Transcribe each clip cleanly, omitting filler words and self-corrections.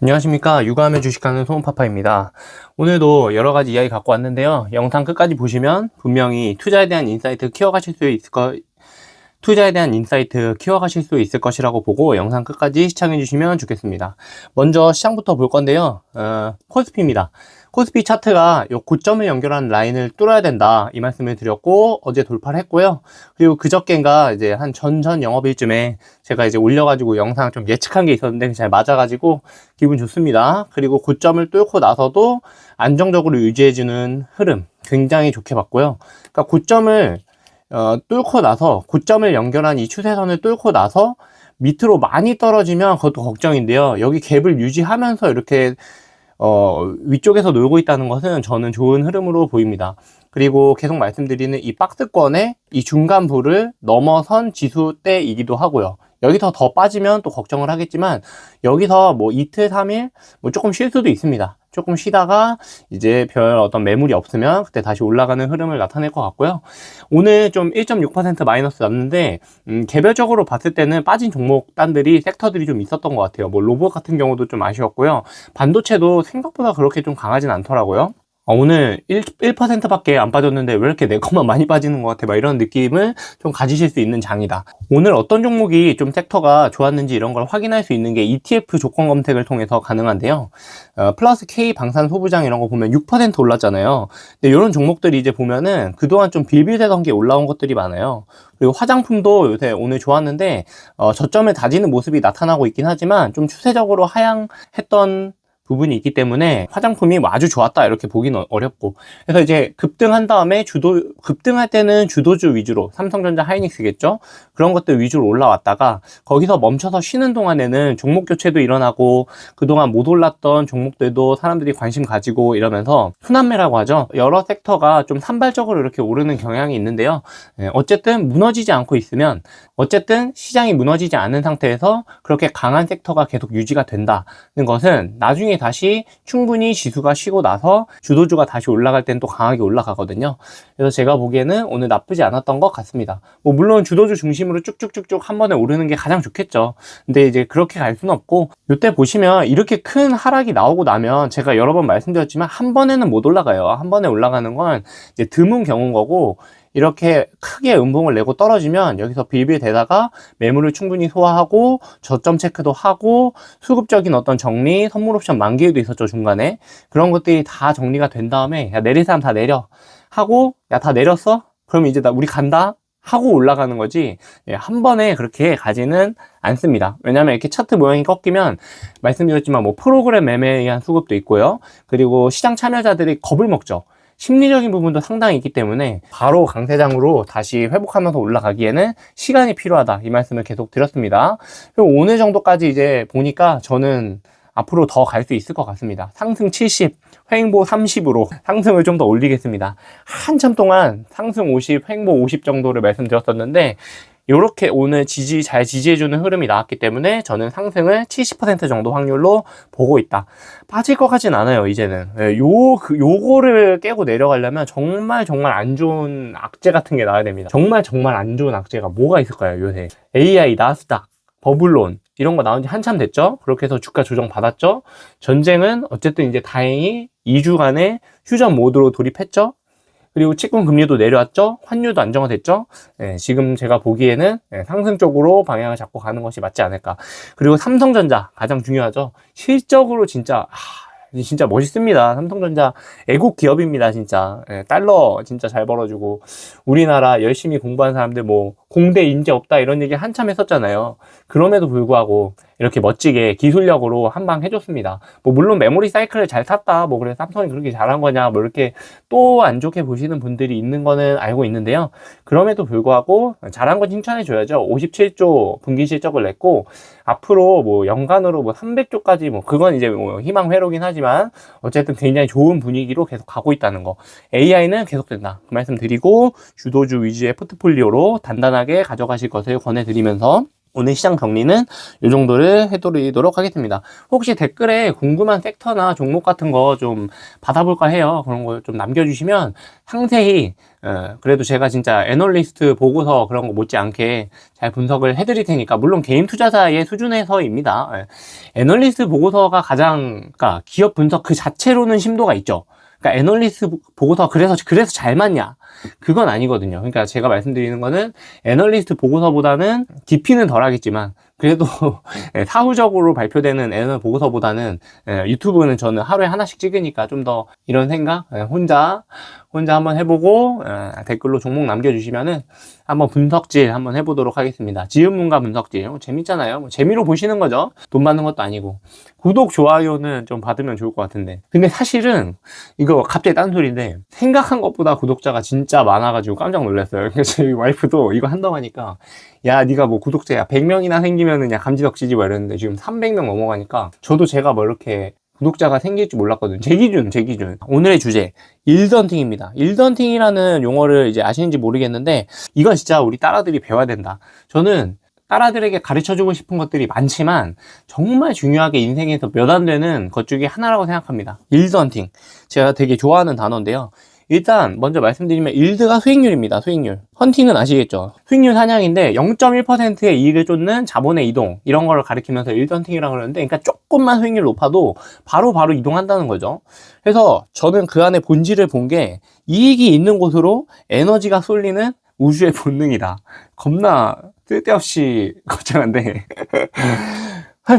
안녕하십니까. 육아하며 주식하는 소은파파입니다. 오늘도 여러가지 이야기 갖고 왔는데요. 영상 끝까지 보시면 분명히 투자에 대한 인사이트 키워가실 수 있을 것이라고 보고 영상 끝까지 시청해 주시면 좋겠습니다. 먼저 시장부터 볼 건데요. 코스피입니다. 코스피 차트가 요 고점을 연결한 라인을 뚫어야 된다, 이 말씀을 드렸고, 어제 돌파를 했고요. 그리고 그저께인가 이제 한 전전 영업일쯤에 제가 이제 올려가지고 영상 좀 예측한 게 있었는데 잘 맞아가지고 기분 좋습니다. 그리고 고점을 뚫고 나서도 안정적으로 유지해주는 흐름 굉장히 좋게 봤고요. 그러니까 고점을 뚫고 나서, 고점을 연결한 이 추세선을 뚫고 나서 밑으로 많이 떨어지면 그것도 걱정인데요. 여기 갭을 유지하면서 이렇게 위쪽에서 놀고 있다는 것은 저는 좋은 흐름으로 보입니다. 그리고 계속 말씀드리는 이 박스권의 이 중간부를 넘어선 지수대이기도 하고요. 여기서 더 빠지면 또 걱정을 하겠지만, 여기서 뭐 이틀, 3일 뭐 조금 쉴 수도 있습니다. 조금 쉬다가 이제 별 어떤 매물이 없으면 그때 다시 올라가는 흐름을 나타낼 것 같고요. 오늘 좀 1.6% 마이너스 났는데, 개별적으로 봤을 때는 빠진 종목단들이, 섹터들이 좀 있었던 것 같아요. 뭐 로봇 같은 경우도 좀 아쉬웠고요. 반도체도 생각보다 그렇게 좀 강하진 않더라고요. 오늘 1%밖에 안 빠졌는데 왜 이렇게 내 것만 많이 빠지는 것 같아, 막 이런 느낌을 좀 가지실 수 있는 장이다. 오늘 어떤 종목이 좀 섹터가 좋았는지 이런 걸 확인할 수 있는 게 ETF 조건 검색을 통해서 가능한데요. 플러스 K 방산 소부장 이런 거 보면 6% 올랐잖아요. 근데 이런 종목들이 이제 보면은 그동안 좀 빌빌대던 게 올라온 것들이 많아요. 그리고 화장품도 요새 오늘 좋았는데 저점을 다지는 모습이 나타나고 있긴 하지만 좀 추세적으로 하향했던 부분이 있기 때문에 화장품이 뭐 아주 좋았다 이렇게 보기는 어렵고, 그래서 이제 급등한 다음에 급등할 때는 주도주 위주로, 삼성전자, 하이닉스겠죠, 그런 것들 위주로 올라왔다가 거기서 멈춰서 쉬는 동안에는 종목 교체도 일어나고 그동안 못 올랐던 종목들도 사람들이 관심 가지고 이러면서 순환매라고 하죠. 여러 섹터가 좀 산발적으로 이렇게 오르는 경향이 있는데요. 어쨌든 무너지지 않고 있으면, 어쨌든 시장이 무너지지 않은 상태에서 그렇게 강한 섹터가 계속 유지가 된다는 것은 나중에 다시 충분히 지수가 쉬고 나서 주도주가 다시 올라갈 땐 또 강하게 올라가거든요. 그래서 제가 보기에는 오늘 나쁘지 않았던 것 같습니다. 뭐 물론 주도주 중심으로 쭉쭉쭉쭉 한 번에 오르는 게 가장 좋겠죠. 근데 이제 그렇게 갈 수는 없고, 이때 보시면 이렇게 큰 하락이 나오고 나면 제가 여러 번 말씀드렸지만 한 번에는 못 올라가요. 한 번에 올라가는 건 이제 드문 경우인 거고, 이렇게 크게 음봉을 내고 떨어지면 여기서 빌빌대다가 매물을 충분히 소화하고 저점 체크도 하고 수급적인 어떤 정리, 선물 옵션 만기일도 있었죠, 중간에. 그런 것들이 다 정리가 된 다음에 야, 내릴 사람 다 내려 하고, 야, 다 내렸어? 그럼 이제 우리 간다 하고 올라가는 거지, 한 번에 그렇게 가지는 않습니다. 왜냐하면 이렇게 차트 모양이 꺾이면 말씀드렸지만 뭐 프로그램 매매에 의한 수급도 있고요. 그리고 시장 참여자들이 겁을 먹죠. 심리적인 부분도 상당히 있기 때문에 바로 강세장으로 다시 회복하면서 올라가기에는 시간이 필요하다, 이 말씀을 계속 드렸습니다. 그리고 오늘 정도까지 이제 보니까 저는 앞으로 더 갈 수 있을 것 같습니다. 상승 70, 횡보 30으로 상승을 좀 더 올리겠습니다. 한참 동안 상승 50, 횡보 50 정도를 말씀드렸었는데, 이렇게 오늘 잘 지지해주는 흐름이 나왔기 때문에 저는 상승을 70% 정도 확률로 보고 있다. 빠질 것 같진 않아요, 이제는. 요거를 깨고 내려가려면 정말 안 좋은 악재 같은 게 나와야 됩니다. 정말 안 좋은 악재가 뭐가 있을까요, 요새? AI, 나스닥, 버블론, 이런 거 나온 지 한참 됐죠? 그렇게 해서 주가 조정 받았죠? 전쟁은 어쨌든 이제 다행히 2주간의 휴전 모드로 돌입했죠? 그리고 채권 금리도 내려왔죠? 환율도 안정화됐죠? 지금 제가 보기에는 상승 쪽으로 방향을 잡고 가는 것이 맞지 않을까. 그리고 삼성전자 가장 중요하죠. 실적으로 진짜 멋있습니다. 삼성전자 애국 기업입니다, 진짜. 달러 진짜 잘 벌어주고, 우리나라 열심히 공부한 사람들 뭐 공대 인재 없다 이런 얘기 한참 했었잖아요. 그럼에도 불구하고 이렇게 멋지게 기술력으로 한 방 해줬습니다. 뭐 물론 메모리 사이클을 잘 탔다, 뭐 그래서 삼성이 그렇게 잘한 거냐, 뭐 이렇게 또 안 좋게 보시는 분들이 있는 거는 알고 있는데요. 그럼에도 불구하고 잘한 건 칭찬해줘야죠. 57조 분기 실적을 냈고, 앞으로 뭐 연간으로 뭐 300조까지, 뭐 그건 이제 뭐 희망회로긴 하지만 어쨌든 굉장히 좋은 분위기로 계속 가고 있다는 거. AI는 계속된다, 그 말씀 드리고, 주도주 위주의 포트폴리오로 단단하게 가져가실 것을 권해드리면서, 오늘 시장 정리는 이 정도를 해드리도록 하겠습니다. 혹시 댓글에 궁금한 섹터나 종목 같은 거 좀 받아볼까 해요. 그런 거 좀 남겨주시면 상세히 그래도 제가 진짜 애널리스트 보고서 그런 거 못지않게 잘 분석을 해드릴 테니까, 물론 개인 투자자의 수준에서입니다. 애널리스트 보고서가 가장, 그러니까 기업 분석 그 자체로는 심도가 있죠. 그러니까 애널리스트 보고서 그래서 잘 맞냐? 그건 아니거든요. 그러니까 제가 말씀드리는 거는 애널리스트 보고서보다는 깊이는 덜 하겠지만 그래도 사후적으로 발표되는 애널 보고서보다는 유튜브는 저는 하루에 하나씩 찍으니까 좀 더 이런 생각 혼자 한번 해보고 댓글로 종목 남겨주시면은 한번 분석질 한번 해보도록 하겠습니다. 지음문과 분석질 재밌잖아요. 뭐 재미로 보시는 거죠. 돈 받는 것도 아니고. 구독, 좋아요는 좀 받으면 좋을 것 같은데, 근데 사실은 이거 갑자기 딴소리인데 생각한 것보다 구독자가 진짜 많아가지고 깜짝 놀랐어요. 그래서 저희 와이프도 이거 한다고 하니까 야 니가 뭐 구독자야 100명이나 생기면은 야 감지덕지지 뭐 이랬는데 지금 300명 넘어가니까 저도 제가 뭐 이렇게 구독자가 생길 줄 몰랐거든요. 제 기준. 오늘의 주제, 일던팅입니다. 일던팅이라는 용어를 이제 아시는지 모르겠는데, 이건 진짜 우리 딸아들이 배워야 된다. 저는 딸아들에게 가르쳐주고 싶은 것들이 많지만, 정말 중요하게 인생에서 몇 안 되는 것 중에 하나라고 생각합니다. 일던팅. 제가 되게 좋아하는 단어인데요. 일단 먼저 말씀드리면 일드가 수익률입니다. 수익률. 헌팅은 아시겠죠? 수익률 사냥인데 0.1%의 이익을 쫓는 자본의 이동, 이런 거를 가리키면서 일드헌팅이라고 그러는데, 그러니까 조금만 수익률 높아도 바로 이동한다는 거죠. 그래서 저는 그 안에 본질을 본 게 이익이 있는 곳으로 에너지가 쏠리는 우주의 본능이다. 겁나 쓸데없이 거창한데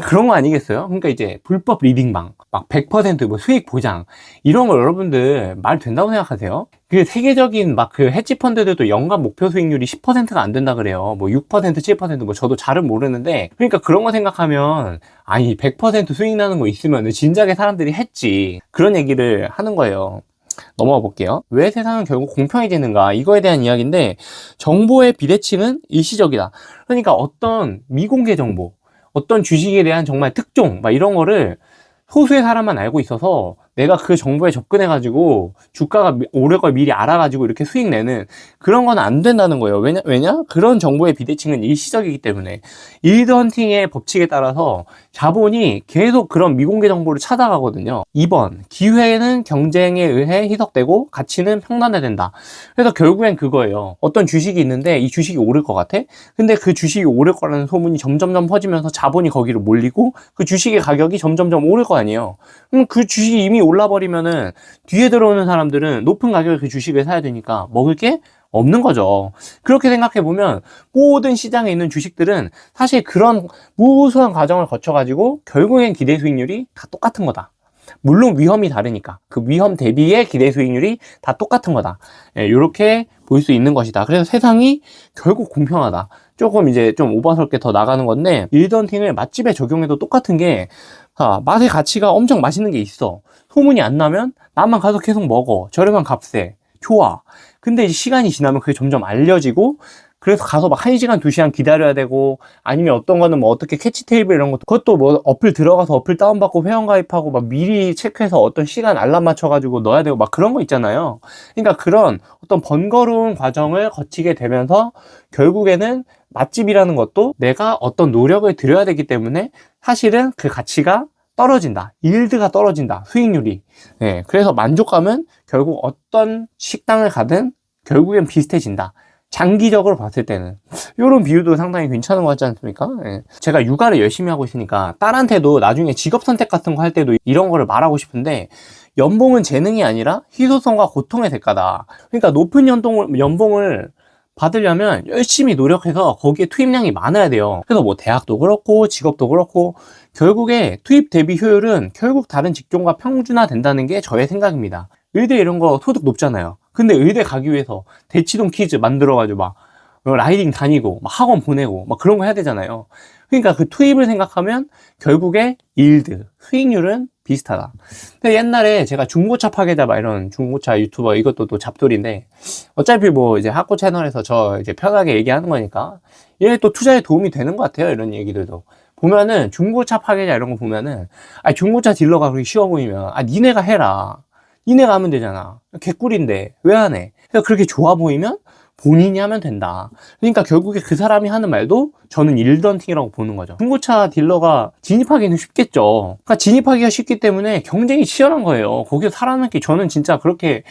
그런 거 아니겠어요? 그러니까 이제 불법 리딩방, 막 100% 수익 보장, 이런 거 여러분들 말 된다고 생각하세요? 그 세계적인 막 그 헤지펀드들도 연간 목표 수익률이 10%가 안 된다 그래요. 뭐 6%, 7%, 뭐 저도 잘은 모르는데, 그러니까 그런 거 생각하면 아니 100% 수익 나는 거 있으면 진작에 사람들이 했지. 그런 얘기를 하는 거예요. 넘어가 볼게요. 왜 세상은 결국 공평해지는가? 이거에 대한 이야기인데, 정보의 비대칭은 일시적이다. 그러니까 어떤 미공개 정보, 어떤 주식에 대한 정말 특종, 막 이런 거를 소수의 사람만 알고 있어서 내가 그 정보에 접근해가지고 주가가 오를 걸 미리 알아가지고 이렇게 수익 내는 그런 건 안 된다는 거예요. 왜냐? 그런 정보의 비대칭은 일시적이기 때문에. 일드 헌팅의 법칙에 따라서 자본이 계속 그런 미공개 정보를 찾아가거든요. 2번, 기회는 경쟁에 의해 희석되고 가치는 평단화된다. 그래서 결국엔 그거예요. 어떤 주식이 있는데 이 주식이 오를 것 같아? 근데 그 주식이 오를 거라는 소문이 점점점 퍼지면서 자본이 거기로 몰리고 그 주식의 가격이 점점점 오를 거 아니에요. 그럼 그 주식이 이미 올라버리면은 뒤에 들어오는 사람들은 높은 가격에 그 주식을 사야 되니까 먹을 게 없는 거죠. 그렇게 생각해 보면 모든 시장에 있는 주식들은 사실 그런 무수한 과정을 거쳐가지고 결국엔 기대 수익률이 다 똑같은 거다. 물론 위험이 다르니까 그 위험 대비의 기대 수익률이 다 똑같은 거다. 이렇게 볼 수 있는 것이다. 그래서 세상이 결국 공평하다. 조금 이제 좀 오버스럽게 더 나가는 건데, 일던팅을 맛집에 적용해도 똑같은 게, 맛의 가치가 엄청 맛있는 게 있어. 소문이 안 나면 나만 가서 계속 먹어. 저렴한 값에. 좋아. 근데 이제 시간이 지나면 그게 점점 알려지고, 그래서 가서 막 1시간, 2시간 기다려야 되고, 아니면 어떤 거는 뭐 어떻게 캐치 테이블 이런 것도, 그것도 뭐 어플 들어가서 어플 다운받고 회원가입하고 막 미리 체크해서 어떤 시간 알람 맞춰가지고 넣어야 되고 막 그런 거 있잖아요. 그러니까 그런 어떤 번거로운 과정을 거치게 되면서 결국에는 맛집이라는 것도 내가 어떤 노력을 들여야 되기 때문에 사실은 그 가치가 떨어진다. 일드가 떨어진다. 수익률이. 그래서 만족감은 결국 어떤 식당을 가든 결국엔 비슷해진다. 장기적으로 봤을 때는. 이런 비유도 상당히 괜찮은 것 같지 않습니까? 제가 육아를 열심히 하고 있으니까 딸한테도 나중에 직업 선택 같은 거 할 때도 이런 거를 말하고 싶은데, 연봉은 재능이 아니라 희소성과 고통의 대가다. 그러니까 높은 연봉을 받으려면 열심히 노력해서 거기에 투입량이 많아야 돼요. 그래서 뭐 대학도 그렇고 직업도 그렇고 결국에 투입 대비 효율은 결국 다른 직종과 평준화 된다는 게 저의 생각입니다. 의대 이런 거 소득 높잖아요. 근데 의대 가기 위해서 대치동 퀴즈 만들어가지고 막 라이딩 다니고 막 학원 보내고 막 그런 거 해야 되잖아요. 그러니까 그 투입을 생각하면 결국에 일드, 수익률은 비슷하다. 근데 옛날에 제가 중고차 파괴자 막 이런 중고차 유튜버, 이것도 또 잡돌인데, 어차피 뭐 이제 학고 채널에서 저 이제 편하게 얘기하는 거니까 얘 또 투자에 도움이 되는 것 같아요. 이런 얘기들도 보면은, 중고차 파괴자 이런 거 보면은, 중고차 딜러가 그렇게 쉬워 보이면 니네가 해라, 니네가 하면 되잖아, 개꿀인데 왜 안 해? 그래서 그렇게 좋아 보이면 본인이 하면 된다. 그러니까 결국에 그 사람이 하는 말도 저는 일던팅이라고 보는 거죠. 중고차 딜러가 진입하기는 쉽겠죠. 그러니까 진입하기가 쉽기 때문에 경쟁이 치열한 거예요. 거기서 살아남기, 저는 진짜 그렇게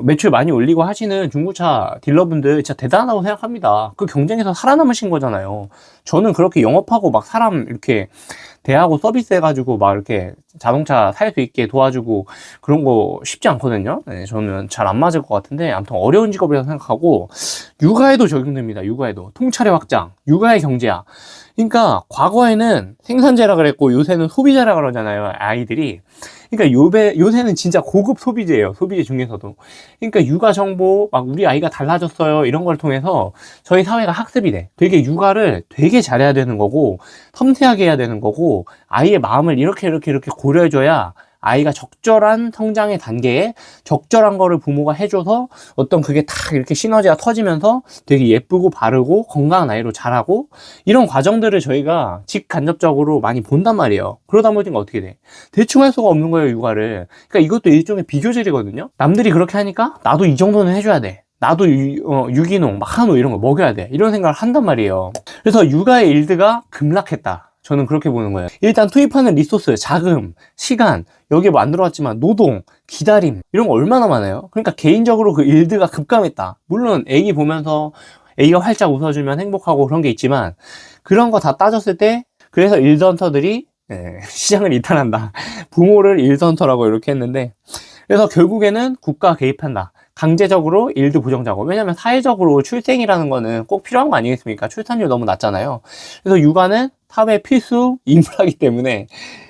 매출 많이 올리고 하시는 중고차 딜러분들 진짜 대단하다고 생각합니다. 그 경쟁에서 살아남으신 거잖아요. 저는 그렇게 영업하고 막 사람 이렇게 대하고 서비스 해가지고 막 이렇게 자동차 살 수 있게 도와주고 그런 거 쉽지 않거든요. 네, 저는 잘 안 맞을 것 같은데 아무튼 어려운 직업이라고 생각하고, 육아에도 적용됩니다. 육아에도 통찰의 확장, 육아의 경제야. 그러니까 과거에는 생산자라 그랬고 요새는 소비자라 그러잖아요, 아이들이. 그러니까 요새는 진짜 고급 소비재예요. 소비재 중에서도. 그러니까 육아 정보, 막 우리 아이가 달라졌어요, 이런 걸 통해서 저희 사회가 학습이 돼. 되게 육아를 되게 잘해야 되는 거고, 섬세하게 해야 되는 거고, 아이의 마음을 이렇게 고려해줘야 아이가 적절한 성장의 단계에 적절한 거를 부모가 해줘서 어떤 그게 탁 이렇게 시너지가 터지면서 되게 예쁘고 바르고 건강한 아이로 자라고, 이런 과정들을 저희가 직간접적으로 많이 본단 말이에요. 그러다 보니까 어떻게 돼? 대충 할 수가 없는 거예요, 육아를. 그러니까 이것도 일종의 비교질이거든요. 남들이 그렇게 하니까 나도 이 정도는 해줘야 돼. 나도 유기농, 막 한우 이런 거 먹여야 돼. 이런 생각을 한단 말이에요. 그래서 육아의 일드가 급락했다. 저는 그렇게 보는 거예요. 일단 투입하는 리소스, 자금, 시간, 여기에 뭐 안 들어갔지만 노동, 기다림, 이런 거 얼마나 많아요. 그러니까 개인적으로 그 일드가 급감했다. 물론 애기 보면서 애기가 활짝 웃어주면 행복하고 그런 게 있지만, 그런 거 다 따졌을 때 그래서 일던터들이 시장을 이탈한다. 부모를 일던터라고 이렇게 했는데, 그래서 결국에는 국가가 개입한다. 강제적으로 일드 부정작업. 왜냐면 사회적으로 출생이라는 거는 꼭 필요한 거 아니겠습니까? 출산율 너무 낮잖아요. 그래서 육아는 사회 필수 인프라이기 때문에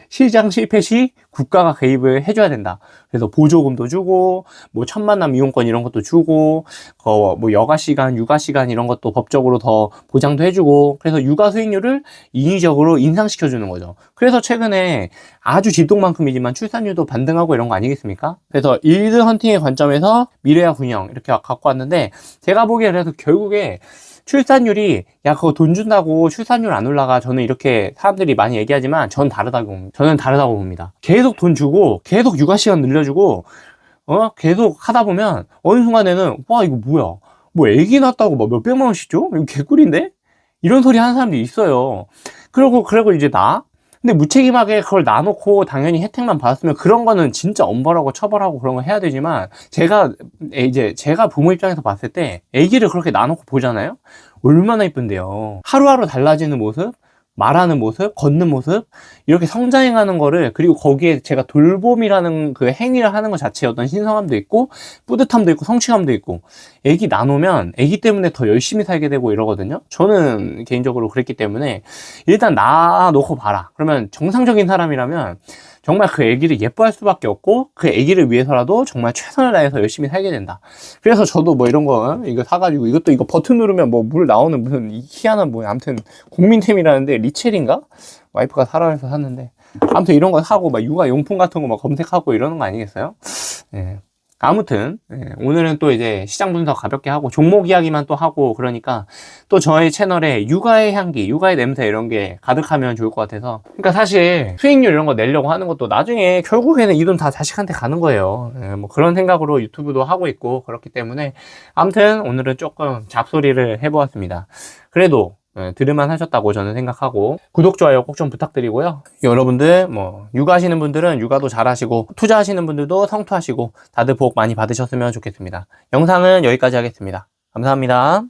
시장 실패 시 국가가 개입을 해줘야 된다. 그래서 보조금도 주고, 뭐 천만남 이용권 이런 것도 주고, 뭐 여가 시간, 육아 시간 이런 것도 법적으로 더 보장도 해주고, 그래서 육아 수익률을 인위적으로 인상시켜주는 거죠. 그래서 최근에 아주 집동만큼이지만 출산율도 반등하고 이런 거 아니겠습니까? 그래서 일드 헌팅의 관점에서 미래와 균형 이렇게 갖고 왔는데, 제가 보기에 그래서 결국에 출산율이, 야 그거 돈 준다고 출산율 안 올라가, 저는 이렇게 사람들이 많이 얘기하지만 저는 다르다고 봅니다. 계속 돈 주고 계속 육아 시간 늘려주고 계속 하다 보면 어느 순간에는 와 이거 뭐야, 뭐 애기 낳았다고 막 몇백만 원씩 줘? 이거 개꿀인데? 이런 소리 하는 사람들이 있어요. 그리고 이제 근데 무책임하게 그걸 놔놓고 당연히 혜택만 받았으면 그런 거는 진짜 엄벌하고 처벌하고 그런 거 해야 되지만, 제가 부모 입장에서 봤을 때 애기를 그렇게 놔놓고 보잖아요? 얼마나 이쁜데요. 하루하루 달라지는 모습, 말하는 모습, 걷는 모습, 이렇게 성장해가는 거를, 그리고 거기에 제가 돌봄이라는 그 행위를 하는 것 자체에 어떤 신성함도 있고 뿌듯함도 있고 성취감도 있고, 애기 나누면 애기 때문에 더 열심히 살게 되고 이러거든요. 저는 개인적으로 그랬기 때문에 일단 놔놓고 봐라. 그러면 정상적인 사람이라면 정말 그 애기를 예뻐할 수밖에 없고, 그 애기를 위해서라도 정말 최선을 다해서 열심히 살게 된다. 그래서 저도 뭐 이런 거 이거 사가지고, 이거 버튼 누르면 뭐 물 나오는 무슨 희한한 뭐 아무튼 국민템이라는데, 리첼인가? 와이프가 사라 해서 샀는데, 아무튼 이런 거 사고 막 육아 용품 같은 거 막 검색하고 이러는 거 아니겠어요? 예. 아무튼 오늘은 또 이제 시장 분석 가볍게 하고 종목 이야기만 또 하고, 그러니까 또 저희 채널에 육아의 향기, 육아의 냄새 이런 게 가득하면 좋을 것 같아서. 그러니까 사실 수익률 이런 거 내려고 하는 것도 나중에 결국에는 이 돈 다 자식한테 가는 거예요. 뭐 그런 생각으로 유튜브도 하고 있고 그렇기 때문에, 아무튼 오늘은 조금 잡소리를 해보았습니다. 그래도 들을만 하셨다고 저는 생각하고, 구독, 좋아요 꼭 좀 부탁드리고요. 여러분들 뭐 육아하시는 분들은 육아도 잘하시고, 투자하시는 분들도 성투하시고 다들 복 많이 받으셨으면 좋겠습니다. 영상은 여기까지 하겠습니다. 감사합니다.